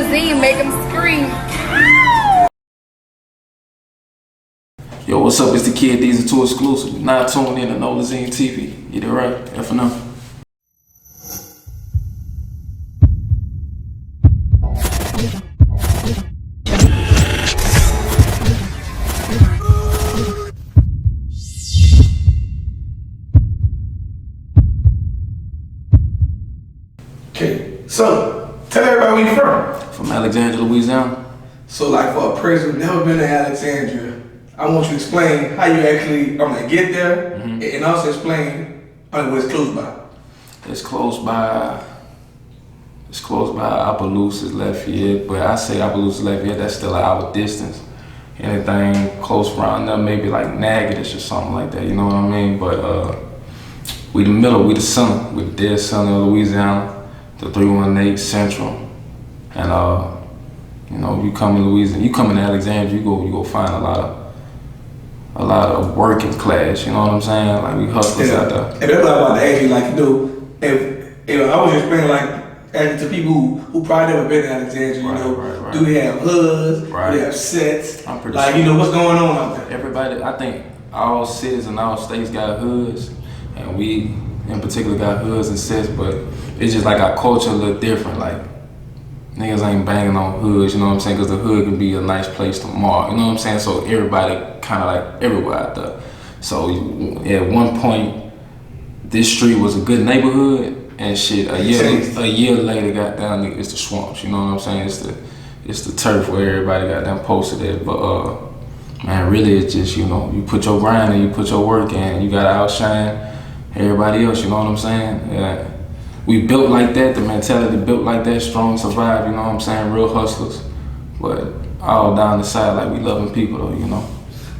Nolazine, make them scream. Yo, what's up? It's the kid Deezy2Exclusive. Now tuned in to Nolazine TV. Get it right. F&M. Okay, so tell everybody where you from. From Alexandria, Louisiana. So like for a person who's never been to Alexandria, I want you to explain how you actually get there, and also explain what it's close by. It's close by. It's close by Opelousas, Lafayette, but I say Opelousas, Lafayette. That's still an hour distance. Anything close around there, maybe like Natchitoches or something like that. You know what I mean? But we the middle, we the center, we the dead center of Louisiana, the 318 Central, and you know, you come in Louisiana, you come in Alexandria, you go find a lot of working class. You know what I'm saying? Like we hustlers out there. And that's what I'm about to ask you, like, you know, if I was just explaining, like, to people who probably never been to Alexandria, right. Do they have hoods? Right. Do they have sets? I'm pretty like, sure. you know, what's going on out there? Everybody, I think all cities and all states got hoods, and we in particular got hoods and sets, but it's just like our culture a little different. Like, niggas ain't banging on hoods, you know what I'm saying? Because the hood can be a nice place to mark, you know what I'm saying? So everybody kind of like everywhere out there. So at one point, this street was a good neighborhood, and shit, a year later, goddamn, it's the swamps, you know what I'm saying? It's the turf where everybody got them posted at. But man, really, it's just, you know, you put your grind and you put your work in, you gotta outshine everybody else, you know what I'm saying? Yeah. We built like that, the mentality built like that, strong survive, you know what I'm saying? Real hustlers, but all down the side, like we loving people though, you know?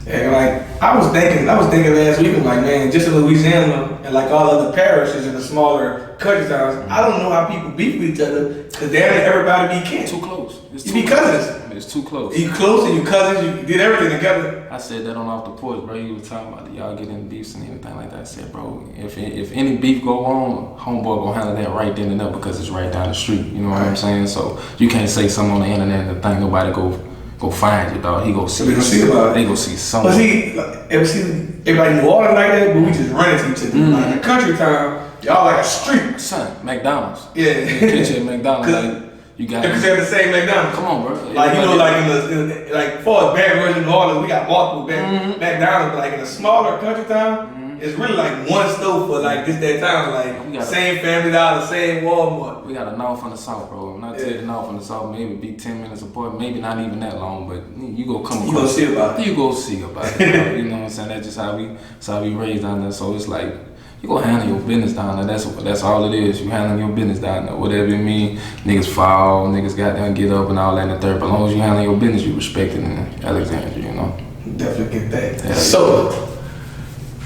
And like, I was thinking last week, I'm like, man, just in Louisiana and like all other parishes in the smaller country towns, I don't know how people beef with each other, because damn it, everybody be kin. Too close. You be cousins. It's too close. You close and you cousins, you did everything together. I said that on Off the Porch, bro. You was talking about y'all get in beefs and anything like that. I said, bro, if any beef go on, homeboy gonna handle that right then and there because it's right down the street. You know what I'm saying? So you can't say something on the internet and think nobody go find you, dog. He go see. They gonna see about it. They go see something. But see, ever see everybody in New Orleans like that? But we just run into each other. Like in the country town, y'all like a street. Son, McDonald's. Yeah. Catch you at McDonald's. Like, you got. Because they're the same McDonald's. Come on, bro. Like, you know, like like far as Baton Rouge, New Orleans, we got multiple McDonald's. But like in a smaller country town, it's really like one store for like that town. Like same Family Dollar, same Walmart. We got a north and a south, bro. When I tell you the north and the south, maybe be 10 minutes apart, maybe not even that long, but you go come across. You gonna see about it. You go see about it, bro. You know what I'm saying? That's just how we raised down there. So it's like, you go handle your business down there. That's all it is. You handle your business down there. Whatever it mean, niggas fall, niggas got there and get up and all that and the third. But as long as you handle your business, you respect it in Alexandria, you know? Definitely get that. Yeah, so,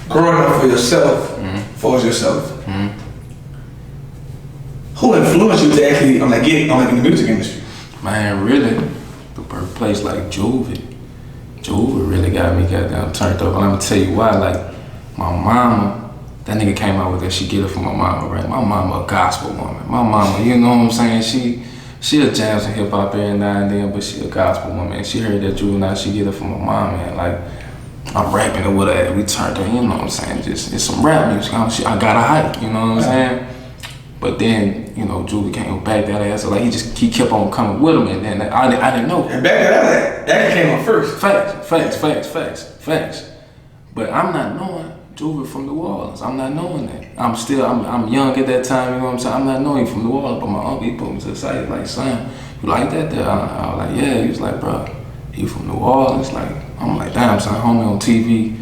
growing up for yourself, for yourself, who influenced you to actually get in the music industry? Man, really, the birthplace like Juvie really got me goddamn turned up. And I'm gonna tell you why. Like, my mama, that nigga came out with that. She get it from my mama, right? My mama a gospel woman. My mama, you know what I'm saying? She'll jam some hip hop every now and then, but she a gospel woman. And she heard that juvenile, she get it from my mom, man. Like, I'm rapping it with her, we turned her, you know what I'm saying? Just, it's some rap music. I got a hype, you know what I'm saying? But then, you know, Juvie came back that ass, so like he kept on coming with him, and then I didn't know. And back that came up first. Facts. But I'm not knowing Juvie from New Orleans. I'm not knowing that. I'm young at that time, you know what I'm saying? I'm not knowing from New Orleans, but my uncle, he put me to the side, like, son, you like that there? I was like, yeah. He was like, bro, he from New Orleans. Like, I'm like, damn, son, homie on TV,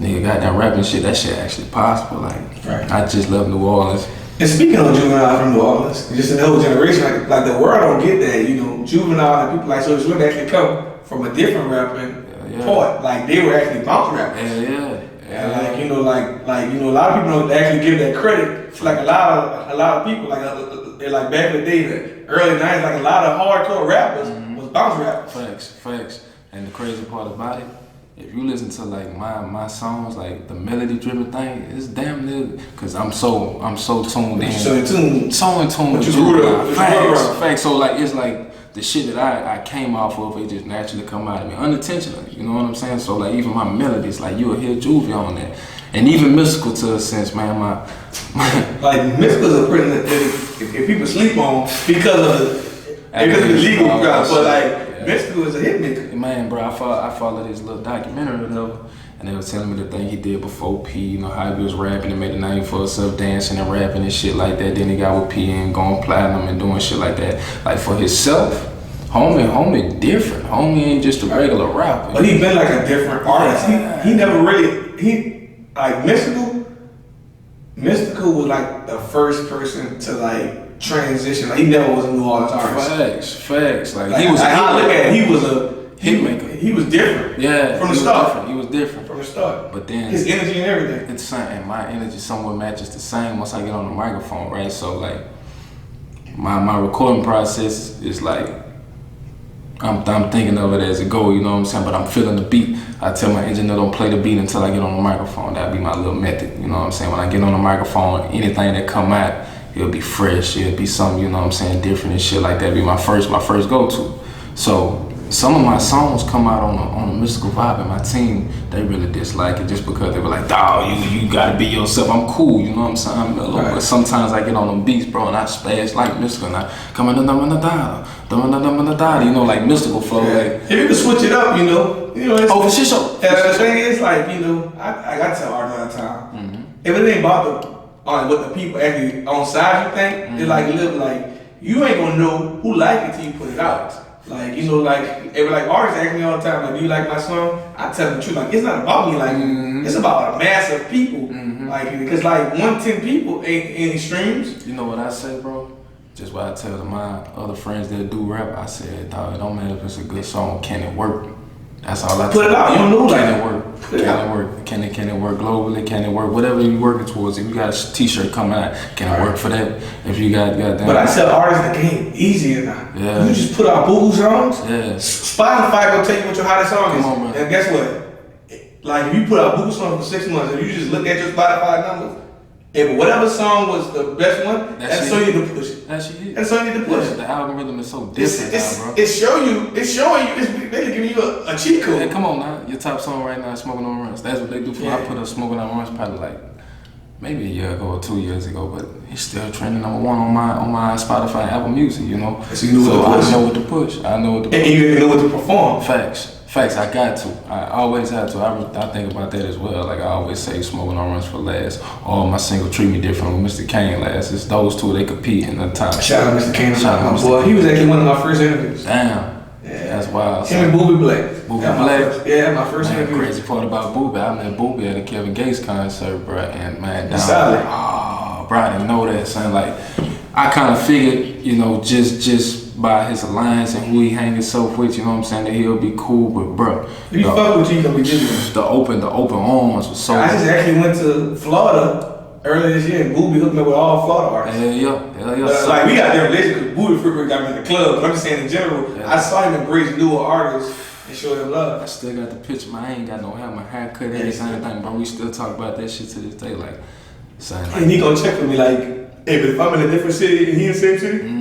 nigga got that rapping shit, that shit actually possible. Like, I just love New Orleans. And speaking of Juvenile from New Orleans, just in the whole generation, like the world don't get that, you know, Juvenile and people like Social Slim actually come from a different rapping part. Like, they were actually bounce rappers. And like, you know, a lot of people don't actually give that credit to like a lot of people, like back in the day, the early 90s, like a lot of hardcore rappers was bounce rappers. Facts. And the crazy part about it, if you listen to like my songs, like the melody driven thing, it's damn near, cause I'm so tuned in. So in tune. So in tune with you. Facts. So like it's like the shit that I came off of, it just naturally come out of me, unintentionally, you know what I'm saying? So like even my melodies, like you'll hear Juvie on that. And even mystical to a sense, man, my like mystical's a pretty, if people sleep on because of the legal crowd, but like mystical is a hit maker. Man, bro, I followed this little documentary or whatever. And they were telling me the thing he did before P, you know, how he was rapping and made a name for himself, dancing and rapping and shit like that. Then he got with P and going platinum and doing shit like that. Like for himself, homie different. Homie ain't just a regular rapper. But he been like a different artist. He never really, like Mystical was like the first person to like transition. Like he never was a New Orleans artist. Facts. Like he was, I look at it, he was a hitmaker. He was different. Yeah. From the start. He was different. From the start. But then his energy and everything. It's same, and my energy somewhat matches the same once I get on the microphone, right? So like my recording process is like I'm thinking of it as a goal, you know what I'm saying? But I'm feeling the beat. I tell my engineer don't play the beat until I get on the microphone. That'd be my little method, you know what I'm saying? When I get on the microphone, anything that come out, it'll be fresh, it'll be something, you know what I'm saying, different and shit like that. It'll be my first go-to. So some of my songs come out on a mystical vibe, and my team, they really dislike it just because they were like, dawg, you gotta be yourself. I'm cool, you know what I'm saying? I'm mellow. Right. But sometimes I get on them beats, bro, and I spaz like mystical, and I come in the you know, like mystical flow. Yeah. Like, if you can switch it up, you know. Oh, for sure. The thing is, like, you know, I got to tell artists all the time. Mm-hmm. If it ain't about what the people actually on side you think, mm-hmm. It's like live like you ain't gonna know who like it till you put it out. Like, you know, like, artists ask me all the time, like, do you like my song? I tell them the truth, like, it's not about me, like, it's about a mass of people. Mm-hmm. Like, because, like, 110 people ain't any streams. You know what I say, bro? Just what I tell my other friends that do rap, I said, dog, it don't matter if it's a good song, can it work? That's all I tell Put it out, you don't know that. Can it work? Can it work? Can it work globally? Can it work? Whatever you're working towards. If you got a t-shirt coming out, can it work for that? If you got that. But I tell artists the game easier now. Yeah. You just put out boo-boo songs. Yeah. Spotify will tell you what your hottest song is. Come on, man. And guess what? Like, if you put out boo-boo songs for 6 months and you just look at your Spotify numbers, if whatever song was the best one, that's so you need to push it. That's it. That's so you need to push it. The algorithm is so different now, bro. It's showing you, they're giving you a cheat code. Hey, come on now. Your top song right now is Smoking on Runs. That's what they do for me. I put up Smoking on Runs probably like maybe a year ago or 2 years ago, but it's still trending #1 on my Spotify and Apple Music, you know. So you know what to push. I know what to push. And you know what to perform. Facts, I got to. I always have to. I think about that as well. Like I always say, Smoking on Runs for last. Or my single Treat Me Different with Mr. Kane last. It's those two, they compete in the top. Shout out Mr. Kane. Shout out boy. He was actually one of my first interviews. Damn. Yeah. That's wild. Him and Boobie Black. Boobie Black? Yeah, my first interview. The crazy part about Boobie, I met Boobie at a Kevin Gates concert, bro. And man, solid. Bro, I didn't know that, son. Like, I kind of figured, you know, just by his alliance and who he hang himself with, you know what I'm saying, that he'll be cool, but bro, if you fuck with you, he gonna be different. The open arms was so. I just actually went to Florida earlier this year, and Boobie hooked me up with all Florida artists. Hell yeah. Like we got their relationship because Boobie frequently got me in the club, but I'm just saying in general, yeah. I saw him embrace newer artists and show them love. I still got the picture, man. I ain't got no hair, my haircut, everything, bro. We still talk about that shit to this day, like, son. Like, and he gonna check with me like, hey, but if I'm in a different city and he in the same city,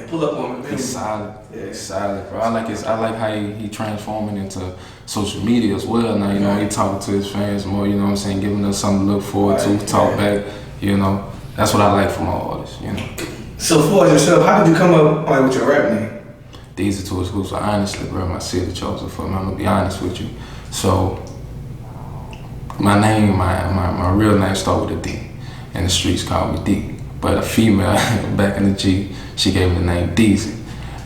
pull up on me. He's solid. Yeah. He's solid, bro. I like how he transforming into social media as well. Now, you know, he talking to his fans more, you know what I'm saying, giving us something to look forward to, talk back, you know. That's what I like from my artists, you know. So for yourself, how did you come up like with your rap name? Deezy2Exclusive. Honestly, bro, my city chose it for me. I'm gonna be honest with you. So my name, my real name start with a D. And the streets call me D. But a female back in the G, she gave me the name Deezy.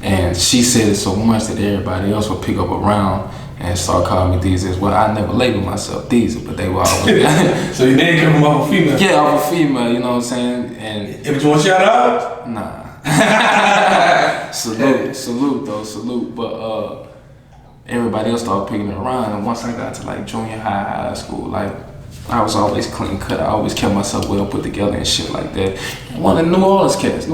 And she said it so much that everybody else would pick up around and start calling me Deezy as well. I never labeled myself Deezy, but they were always. So your name came from off a female? Yeah, off a female, you know what I'm saying? And if you want to shout out? Nah. Salute. But everybody else started picking it around. And once I got to like junior high school, like I was always clean cut. I always kept myself well put together and shit like that. One of the New Orleans cats.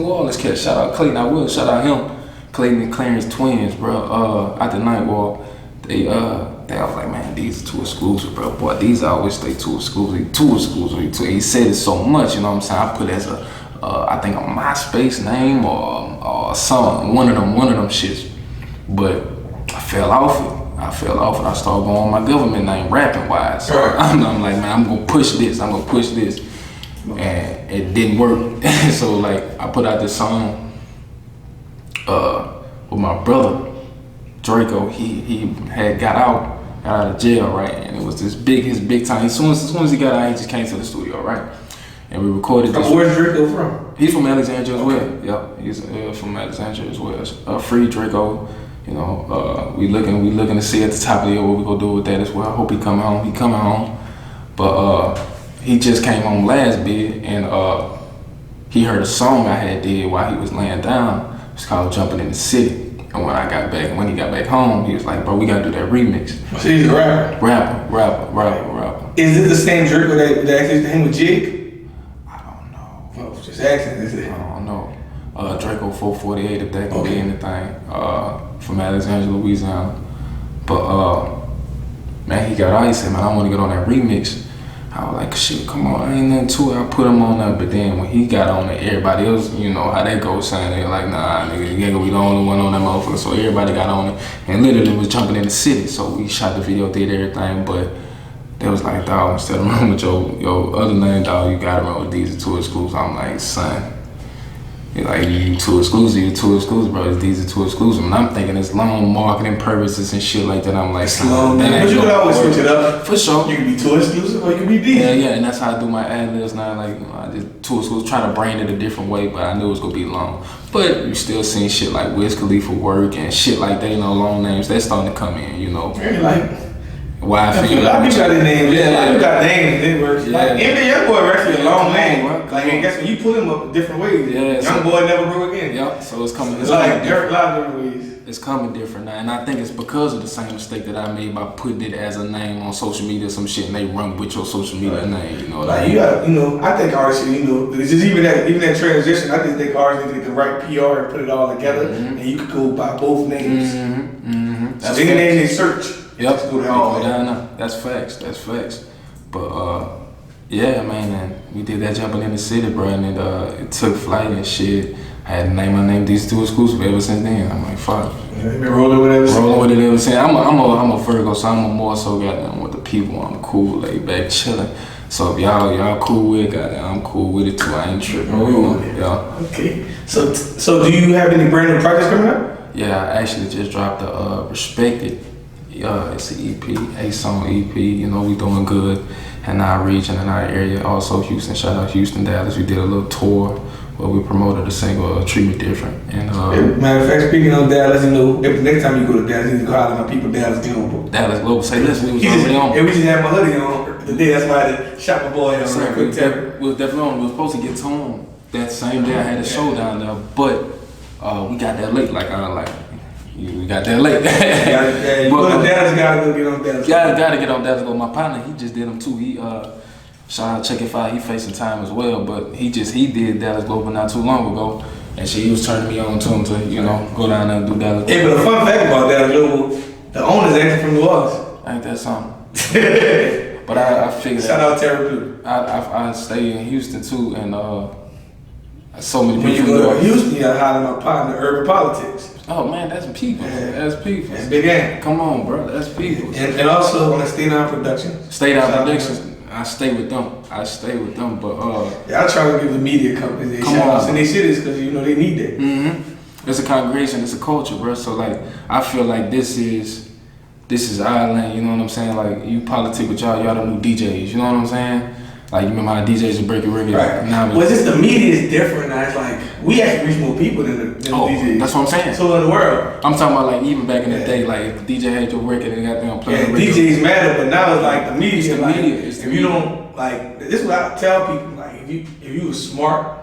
Shout out Clayton. I will shout out him. Clayton and Clarence twins, bro. At the night walk, they was like, man, these are too exclusive, bro. Boy, these always stay too exclusive. He said it so much, you know what I'm saying? I put it as I think a MySpace name or something. One of them shits. but I fell off it. I started going on my government name rapping wise. So I'm like, man, I'm gonna push this. And it didn't work. So like I put out this song with my brother Draco. He had got out of jail, right? And it was his big time. As soon as he got out, he just came to the studio, right? And we recorded this. Where's Draco from? He's from Alexandria as well. Yep, he's from Alexandria as well. Free Draco. You know, we looking to see at the top of the year what we gonna do with that as well. I hope he coming home. But he just came home last bit, and he heard a song I had did while he was laying down. It's called "Jumping in the City." And when he got back home, he was like, "Bro, we gotta do that remix." So he's a rapper. Rapper. Is it the same Draco that actually hang with Jig? I don't know. Oh, just asking, is it? I don't know. Draco 448, if that can be anything. From Alexandria, Louisiana. But man, he got out. He said, "Man, I want to get on that remix." I was like, "Shit, come on, ain't nothing to it." I put him on there, but then when he got on there, everybody else, you know how they go, saying they like, "Nah, nigga, you ain't gonna be the only one on that motherfucker." So everybody got on it, and literally was jumping in the city. So we shot the video, did everything, but they was like, "Dog, instead of running with your other name, dog, you gotta run with Deezy2Exclusive." I'm like, "Son." You're like, you too exclusive, bro. It's Deezy2Exclusive. And I'm thinking it's long marketing purposes and shit like that. I'm like, long, but you can always switch it up. For sure. You can be too exclusive or you can be Deezy. Yeah, and that's how I do my ad-libs now. Like, you know, I did too exclusive, trying to brand it a different way, but I knew it was gonna be long. But you still seeing shit like Wiz Khalifa work and shit like that, you know, long names. They're starting to come in, you know. Very like. Why I feel like you got a name. Yeah, you got names. They work. Yeah. Like NBA Young Boy actually a long name. Like, and guess what? You put him up different ways. Yeah, Young Boy never grew again. Yep. So it's coming. It's like a lot of different ways. It's coming different now, and I think it's because of the same mistake that I made by putting it as a name on social media, some shit, and they run with your social media name. You know, like you got, you know, I think artists, you know, it's just even that transition. I just think artists need to get the right PR and put it all together, and you could go by both names. So any name they search. Yep. That's facts. But yeah, man, and we did that jumping in the city, bro, and it took flight and shit. I had to name my name Deezy2Exclusive ever since then. I'm like, fuck. Been rolling with it ever since. I'm a Virgo, so I'm more so goddamn with the people. I'm cool, laid back, chilling. So if y'all cool with it, goddamn, I'm cool with it too. I ain't tripping. Yeah. Okay. So do you have any brand new projects coming up? Yeah, I actually just dropped the Respected. It's an EP, 8-song EP. You know, we doing good in our region, in our area. Also Houston, shout out Houston, Dallas. We did a little tour where we promoted a single, Treat Me Different. And matter of fact, speaking of Dallas, you know, next time you go to Dallas, you need to go holler at my people Dallas Global. Dallas Global, say listen, we was already on. And we just had my hoodie on today. That's why I had to shot my boy on real quick. We was definitely on. We was supposed to get to him that same day. I had a show down there, but we got that late. We got that late. You go to Dallas, gotta go get on Dallas. Gotta get on Dallas. My partner, he just did them too. He shout out Check It Out. He facing time as well, but he did Dallas Global not too long ago, and he was turning me on to him to go down there and do Dallas. Hey, but a fun fact about Dallas Global, the owner's actually from New Orleans. Ain't that something? But I figured. Shout out Terry Blue. I stay in Houston too, and so many people. When you go to Houston, you gotta holler my partner, Urban Politics. Oh man, that's people. Yeah. That's people. That's big game. Come on, bro. That's people. And also on the Stay Down Productions. Stay Down Productions. I stay with them. But yeah, I try to give the media companies their shout outs in their cities because they need that. It's a congregation. It's a culture, bro. So like, I feel like this is our lane. You know what I'm saying? Like you politic with y'all the new DJs. You know what I'm saying? Like, you remember how DJs would break it record? Right. Now, well, just the media is different now. It's like, we actually reach more people than the DJs. That's what I'm saying. So in the world. I'm talking about, like, even back in the day, like, if the DJ had your record and got them playing the DJs matter, but now it's like the media. It's the like, media. If you don't, like, this is what I tell people, like, if you were smart,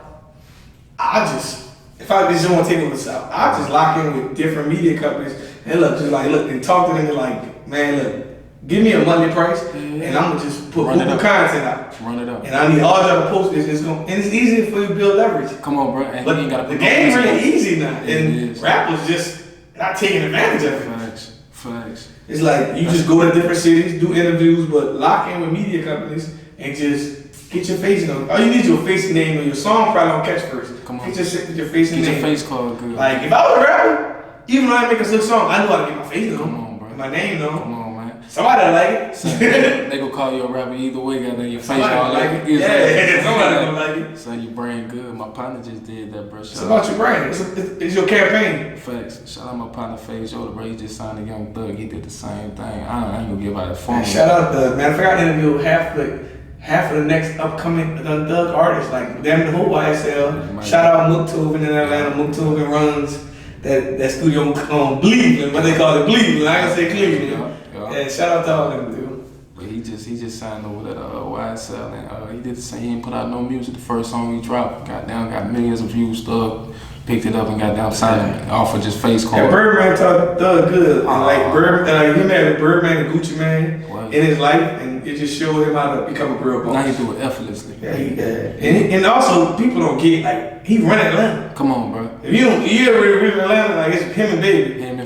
if I just want to take over the South, I just lock in with different media companies and look and talk to them and like, man, look, give me a monthly price and I'm gonna just put content out. Run it up. And I need all y'all to post this. And it's easy for you to build leverage. Come on, bro. And but you ain't gotta the game's really easy now. And is. rappers just not taking advantage of it. Facts. It's like you just go to different cities, do interviews, but lock in with media companies and just get your face on. All you need is your face and name, or your song probably don't catch first. Come on. Get your face and name. Get your face called good. Like if I was a rapper, Even when I make a good song, I know how to get my face Come known. on, bro. My name known. Come on, man. Somebody like it. Son, they gonna call you a rapper either way, goddamn your face Somebody all like like it. Yeah, somebody gonna like it. So your brain good. My partner just did that, bro. It's about your brain. It's your campaign. Facts. Shout out my partner Phase Yoda, bro. He just signed a Young Thug. He did the same thing. I ain't gonna give out a phone. Shout out the matter of fact, I interviewed half of the next upcoming Thug artists, like them the whole YSL. Shout out Muktoven in Atlanta. Muktoven runs that studio on Cleveland, what they call it Cleveland. I can say Cleveland. Yeah, shout out to all them dude. But he just signed over at YSL and he did the same. He didn't put out no music. The first song he dropped, got millions of views. Thug picked it up and got down signed off of just face card. Yeah, Birdman taught Thug good. And like he met Birdman and Gucci Mane in his life, and it just showed him how to become a real boss. Now he do it effortlessly. Yeah, and also people don't get like he run Atlanta. Come on, bro. If you ever really Atlanta, like it's him and Baby. Him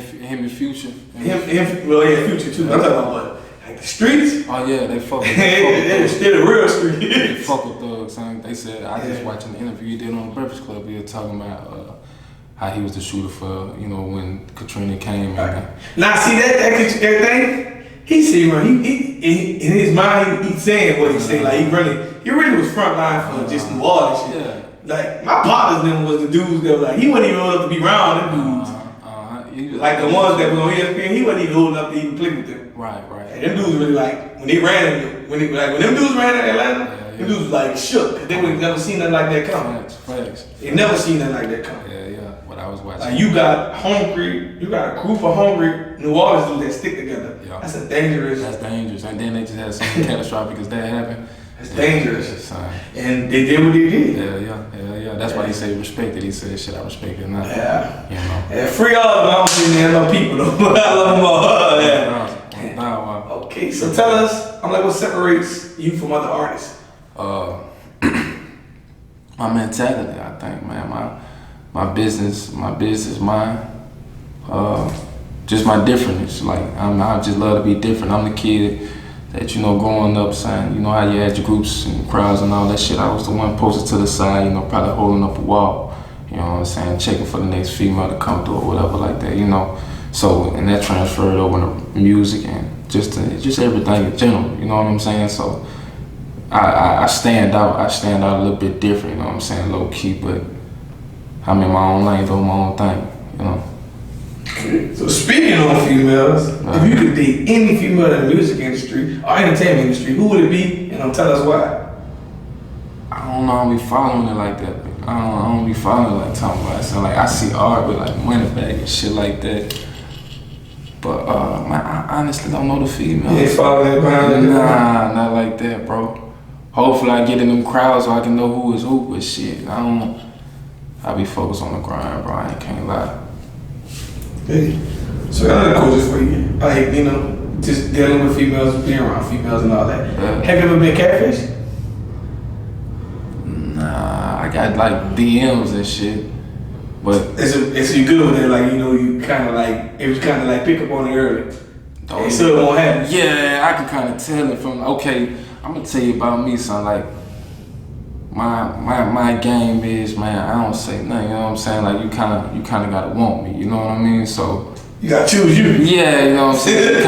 and Future. Future too. I'm talking about what? Like the streets? Oh yeah, they fuck with They're still the real streets. They fuck with Thugs, son. They said, I just watching the interview he did on the Breakfast Club, he was talking about how he was the shooter for, when Katrina came. And now see that thing? He see when he in his mind he's saying what he said. Like he really was front line for just New Orleans shit. Yeah. Like my partners them was the dudes that were like he wasn't even old enough to be around them dudes. Like the ones that were on ESPN, he wasn't even old enough to even play with them. Right. And them dudes really like when them dudes ran in Atlanta, them dudes was like shook because they would never seen nothing like that come. Facts. They never seen nothing like that come. Yeah. What I was watching. Like you got a group of hungry New Orleans dudes that stick together. Yeah. That's dangerous. That's dangerous. And then they just had something catastrophic as that happened. It's dangerous. And they did what they did. Yeah. That's why he said respect it. He said shit, I respect it now. Yeah. Yeah, free all of them. I don't see no people though, but I love them all. Yeah. Okay, so tell us, what separates you from other artists? My mentality, I think, man. My business mind. Just my differentness. Like I just love to be different. I'm the kid that growing up, saying, how you had your groups and crowds and all that shit. I was the one posted to the side, probably holding up a wall. You know what I'm saying? Checking for the next female to come through or whatever like that. So and that transferred over to music and just everything in general. You know what I'm saying? So I stand out. I stand out a little bit different. You know what I'm saying? Low key, but I'm in my own lane, doing my own thing. Okay. So speaking of females, if you could date any female in the music industry or entertainment industry, who would it be? And tell us why. I don't know. I don't be following it like that. I don't be following it like talking about it. So like I see art with like Moneybag and shit like that. But I honestly don't know the females. You ain't following it behind Nah, not like that, bro. Hopefully I get in them crowds so I can know who is who, but shit, I don't know. I be focused on the grind, bro. I can't lie. Hey, so another question for you. Like, just dealing with females, being around females and all that. Yeah. Have you ever been catfish? Nah, I got like DMs and shit. But it's you good with it, like you kind of like it was kind of like pick up on it early. So it won't happen. Yeah, I can kind of tell it from. Okay, I'm gonna tell you about me, son. Like my game is, man, I don't say nothing. You know what I'm saying? Like you kind of gotta want me. You know what I mean? So you gotta choose you. Yeah, you know what I'm saying. You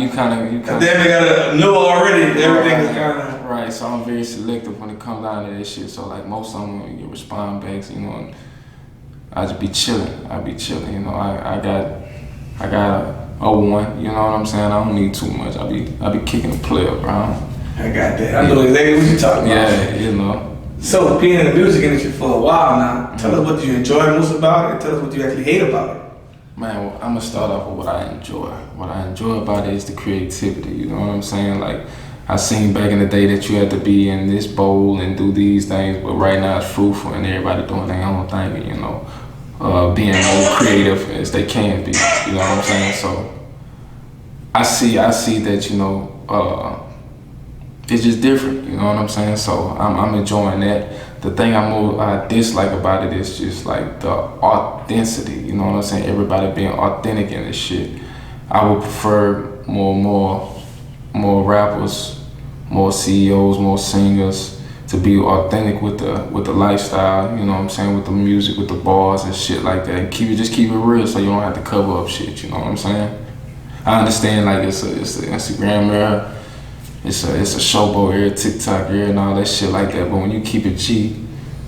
kind of. Then they gotta know already. Everything is kind of right. So I'm very selective when it comes down to this shit. So like most of them, you respond backs. And I just be chilling. I be chilling. I got a one. You know what I'm saying? I don't need too much. I be kicking a player, bro. I got that. I know exactly what you're talking about. Yeah, So being in the music industry for a while now, tell us what you enjoy most about it, and tell us what you actually hate about it. Man, I'm gonna start off with what I enjoy. What I enjoy about it is the creativity. You know what I'm saying? Like I seen back in the day that you had to be in this bowl and do these things, but right now it's fruitful and everybody doing their own thing. And, being more creative as they can be. You know what I'm saying? So I see that it's just different. You know what I'm saying? So I'm enjoying that. The thing I dislike about it is just like the authenticity. You know what I'm saying? Everybody being authentic in this shit. I would prefer more rappers, more CEOs, more singers to be authentic with the lifestyle, you know what I'm saying, with the music, with the bars and shit like that. Keep it real so you don't have to cover up shit, you know what I'm saying? I understand like it's the Instagram era, it's a showboat era, TikTok era and all that shit like that, but when you keep it G,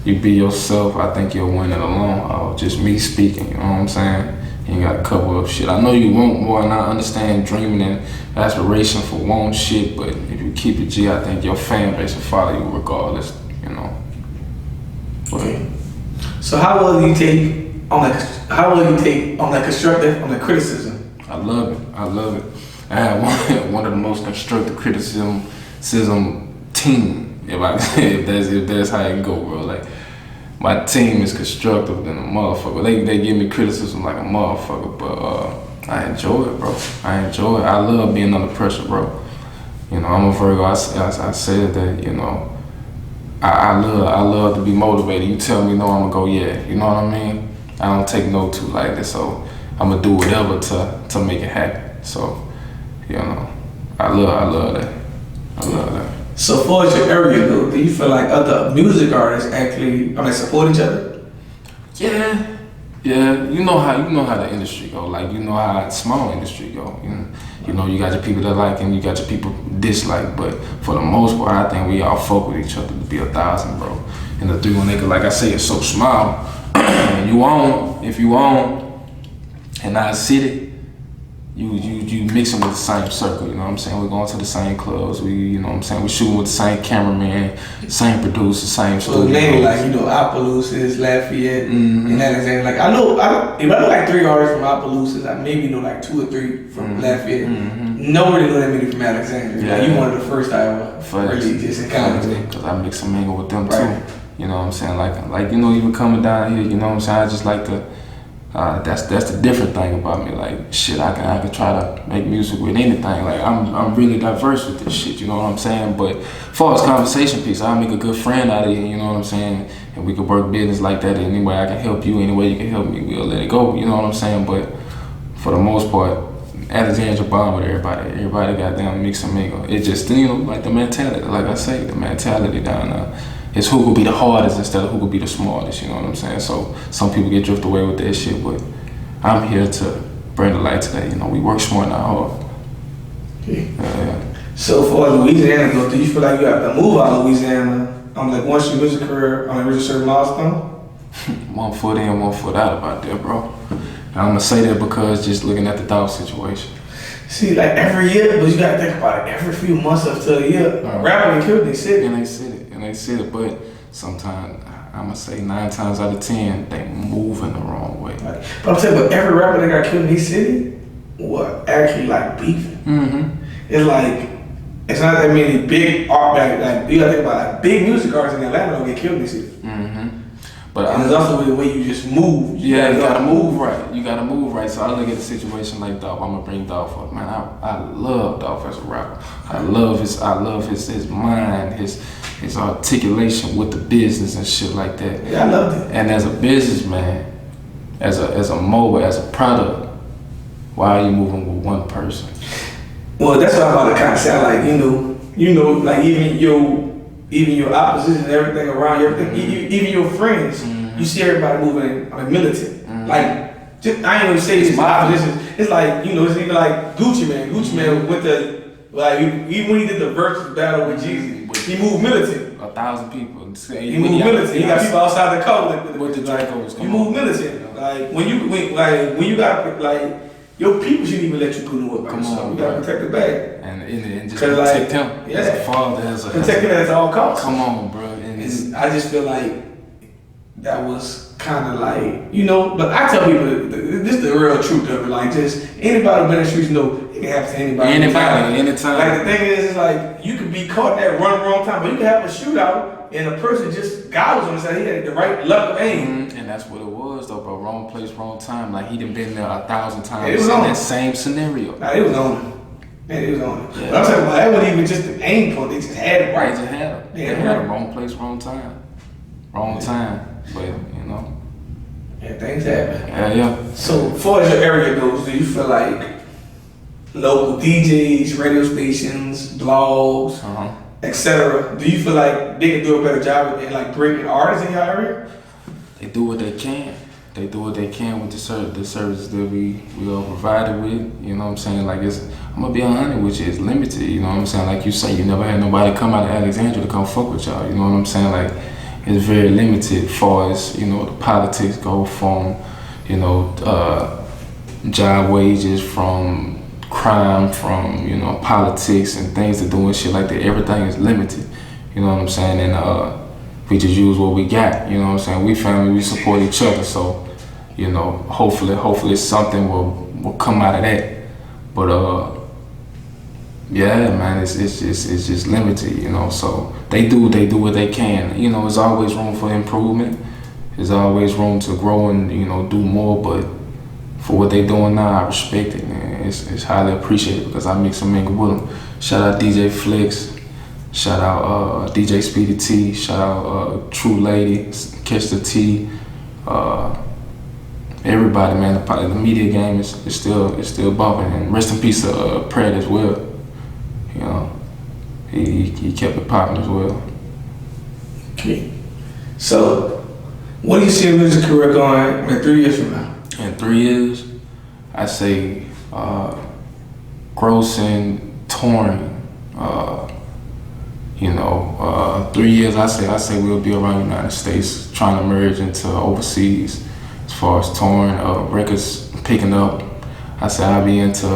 you be yourself, I think you'll win it alone. Just me speaking, you know what I'm saying? You ain't gotta cover up shit. I know you want more and I understand dreaming and aspiration for want shit, but if you keep it G, I think your fan base will follow you regardless, you know. Okay. So how will you take on the constructive, on the criticism? I love it. I have one of the most constructive criticism team, if that's how it go, bro. Like, my team is constructive than a motherfucker. They give me criticism like a motherfucker, but I enjoy it, bro. I love being under pressure, bro. You know, I'm a Virgo. I said that, you know, I love to be motivated. You tell me no, I'm gonna go yeah. You know what I mean? I don't take no too lightly, so I'm gonna do whatever to make it happen. So, you know, I love that. I love that. So far as your area though, do you feel like other music artists actually support each other? Yeah. You know how the industry go. Like, you know how small industry go. You know you got your people that like and you got your people dislike. But for the most part, I think we all fuck with each other to be 1,000, bro. And the 3-1 acre, like I say, is so small. If you own and I city, you mixing with the same circle, you know what I'm saying? We're going to the same clubs, you know what I'm saying? We're shooting with the same cameraman, same producer, same studio. So maybe like, you know, Opelousas, Lafayette, and Alexandria. Like I know like 3 artists from Opelousas, I maybe know like 2 or 3 from Lafayette. Nobody know that many from Alexandria. Yeah. Like you one of the first I ever really just encountered them. Because I mix and mingle with them too. You know what I'm saying? Like you know, even coming down here, you know what I'm saying? I just like to. That's the different thing about me. Like shit, I can try to make music with anything. Like I'm really diverse with this shit. You know what I'm saying? But as far as conversation piece, I'll make a good friend out of it. You know what I'm saying? And we could work business like that. Any way I can help you, any way you can help me, we'll let it go. You know what I'm saying? But for the most part, Alexandria bomb with everybody. Everybody got down mix and mingle. It just, you know, like the mentality. Like I say, the mentality down there. It's who could be the hardest instead of who could be the smartest, you know what I'm saying? So some people get drifted away with that shit, but I'm here to bring the light to that. You know, we work smart, not hard. Yeah. So for Louisiana though, do you feel like you have to move out of Louisiana? Like once your music career reach a certain milestone? 1 foot in, 1 foot out about there, bro. And I'm gonna say that because just looking at the dog situation. See, like every year, but you gotta think about it. Every few months up to a year, rapping and killing they city. And they said it, but sometimes I'm gonna say 9 times out of 10 they moving the wrong way. But I'm saying, but every rapper that got killed in this city, actually like beefing. It's like it's not that many big art like you gotta think about like big music artists in Atlanta don't get killed in this city. But there's also the way you just move. You gotta move right. You gotta move right. So I look at the situation like Dolph. I'm gonna bring Dolph up. Man, I love Dolph as a rapper. I love his mind, his articulation with the business and shit like that. Yeah, I love it. And as a businessman, as a mobile, as a product, why are you moving with one person? Well, that's what I'm about to kind of sound like. You know, like even your opposition and everything around you, even your friends, you see everybody moving militant. Like, just, I ain't gonna say it's my opposition. It's like, you know, it's even like Gucci Man. Gucci Man went to, like, even when he did the versus battle with Jeezy, he moved militant. 1,000 people. He moved militant. He got people outside the code with the Dracos. You move militant. Like when you got like. Your people shouldn't even let you go to it. Come on, you gotta protect the bag. And just protect him as a father, protect him at all costs. Come on, bro. And I just feel like that was kind of like, you know, but I tell people, this is the real truth of it. Like, just anybody who been in the streets know it can happen to anybody. Anytime. Like, the thing is like, you could be caught that wrong time, but you can have a shootout and a person just gobbles on the side. He had the right level of aim. And that's what it was, though, bro. Wrong place, wrong time. Like, he done been there 1,000 times in that same scenario. Nah, it was on it. Man, it was on it. Yeah. But I'm talking about that wasn't even just an aim point. They just had it right. They just had it. They had a wrong place, wrong time. Wrong time. But, you know. Yeah, things happen. Yeah. So, as far as your area goes, do you feel like local DJs, radio stations, blogs, etc. Do you feel like they can do a better job in like bringing artists in your area? They do what they can. They do what they can with the services that we are provided with. You know what I'm saying? Like I'm gonna be 100 with you. It's limited. You know what I'm saying? Like you say, you never had nobody come out of Alexandria to come fuck with y'all. You know what I'm saying? Like it's very limited as far as the politics go from job wages, from crime, from politics and things to do and shit like that. Everything is limited. You know what I'm saying? And we just use what we got. You know what I'm saying? We family, we support each other. So hopefully something will come out of that. But yeah, man, it's just limited. So they do what they can. There's always room for improvement. There's always room to grow and do more. But for what they doing now, I respect it, man. It's highly appreciated because I mix and mingle with them. Shout out DJ Flex. Shout out DJ Speedy T. Shout out True Lady, Catch the T. Everybody, man. The media game is still bumping. And rest in peace to Pratt as well. He kept it popping as well. Okay. So, what do you see your music career going in 3 years from now? In 3 years, I say grossing, touring. 3 years, I say we'll be around the United States, trying to merge into overseas as far as touring, records picking up. I say I'll be into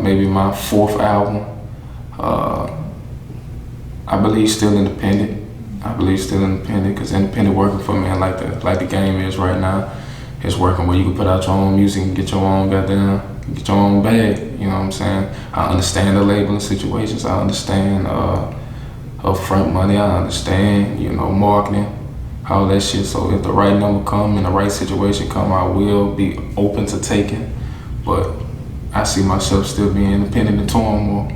maybe my 4th album. I believe still independent. Because independent working for me, like the game is right now. It's working where you can put out your own music and get your own get your own bag. You know what I'm saying? I understand the labeling situations. I understand upfront money. I understand, marketing, all that shit. So if the right number come and the right situation come, I will be open to taking. But I see myself still being independent and touring more,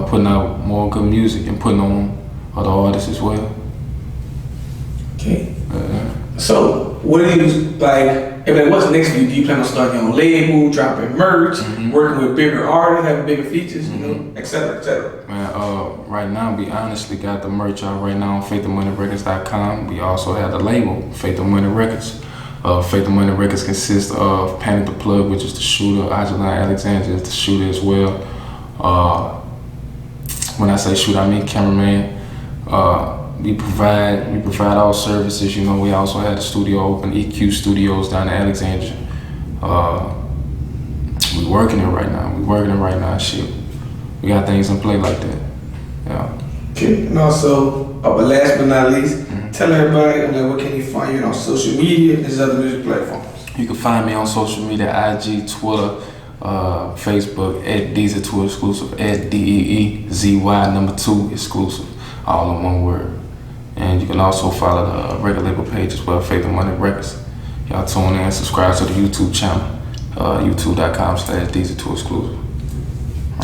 putting out more good music and putting on other artists as well. Okay. So what do you like? What's next for you? Do you plan on starting your own label, dropping merch, working with bigger artists, having bigger features, et cetera, et cetera? Man, right now we honestly got the merch out right now on faithofmoneyrecords.com. We also have the label, Faith of Money Records. Faith of Money Records consists of Panic the Plug, which is the shooter. Alexandria is the shooter as well. When I say shooter, I mean cameraman. We provide all services. We also had a studio open, EQ Studios down in Alexandria. We working it right now. Shit, we got things in play like that. Yeah. Okay. And also, but last but not least, tell everybody where can you find you on social media and other music platforms. You can find me on social media: IG, Twitter, Facebook at Deezy2Exclusive, at DEEZY2Exclusive, all in one word. And you can also follow the record label page as well, Faith of Money Records. Y'all tune in, subscribe to the YouTube channel, youtube.com/Deezy2Exclusive.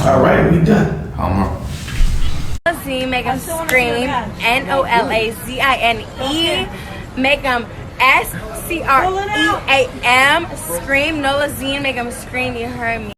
All right, we done. Nolazine, make them scream. Nolazine. Make them SCREAM. Scream. Nolazine, make them scream. You heard me.